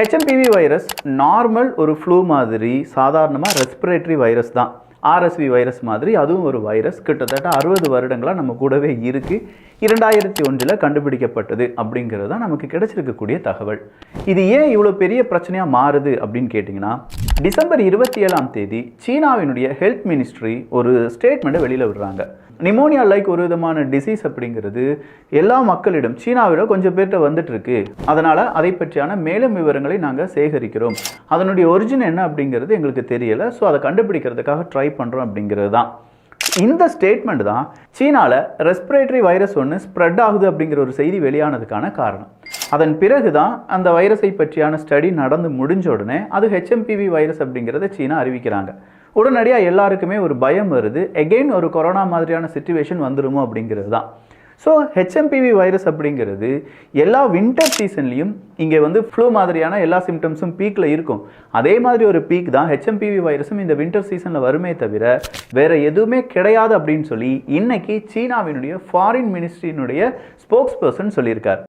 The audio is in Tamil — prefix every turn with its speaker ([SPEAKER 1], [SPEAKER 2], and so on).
[SPEAKER 1] ஹெச்எம்பிவி வைரஸ் நார்மல் ஒரு ஃப்ளூ மாதிரி சாதாரணமாக ரெஸ்பிரேட்டரி வைரஸ் தான். ஆர்எஸ்வி வைரஸ் மாதிரி அதுவும் ஒரு வைரஸ். கிட்டத்தட்ட 60 வருடங்களாக நம்ம கூடவே இருக்குது. 2001 கண்டுபிடிக்கப்பட்டது அப்படிங்கிறது தான் நமக்கு கிடைச்சிருக்கக்கூடிய தகவல். இது ஏன் இவ்வளோ பெரிய பிரச்சனையாக மாறுது அப்படின்னு கேட்டிங்கன்னா, டிசம்பர் 27 சீனாவினுடைய ஹெல்த் மினிஸ்ட்ரி ஒரு ஸ்டேட்மெண்ட்டை வெளியில் விடுறாங்க. நிமோனியா லைக் ஒரு விதமான டிசீஸ் அப்படிங்கிறது எல்லா மக்களிடம் சீனாவிட கொஞ்சம் பேர்கிட்ட வந்துட்டு இருக்கு. அதனால் அதை பற்றியான மேலும் விவரங்களை நாங்கள் சேகரிக்கிறோம். அதனுடைய ஒரிஜின் என்ன அப்படிங்கிறது எங்களுக்கு தெரியலை. ஸோ அதை கண்டுபிடிக்கிறதுக்காக ட்ரை பண்ணுறோம் அப்படிங்கிறது தான். இந்த ஸ்டேட்மெண்ட் தான் சீனாவில் ரெஸ்பிரேட்டரி வைரஸ் ஒன்று ஸ்ப்ரெட் ஆகுது அப்படிங்கிற ஒரு செய்தி வெளியானதுக்கான காரணம். அதன் பிறகு தான் அந்த வைரஸை பற்றியான ஸ்டடி நடந்து முடிஞ்ச உடனே அது ஹெச்எம்பிவி வைரஸ் அப்படிங்கிறத சீனா அறிவிக்கிறாங்க. உடனடியாக எல்லாருக்குமே ஒரு பயம் வருது. எகெயின் ஒரு கொரோனா மாதிரியான சிச்சுவேஷன் வந்துருமோ அப்படிங்கிறது தான். ஸோ ஹெச்எம்பிவி வைரஸ் அப்படிங்கிறது எல்லா வின்டர் சீசன்லேயும் இங்கே ஃப்ளூ மாதிரியான எல்லா சிம்டம்ஸும் பீக்கில் இருக்கும். அதே மாதிரி ஒரு பீக் தான் ஹெச்எம்பிவி வைரஸும் இந்த வின்டர் சீசனில் வருமே தவிர வேறு எதுவுமே கிடையாது அப்படின்னு சொல்லி இன்னைக்கு சீனாவினுடைய ஃபாரின் மினிஸ்ட்ரியினுடைய ஸ்போக்ஸ் பர்சன் சொல்லியிருக்கார்.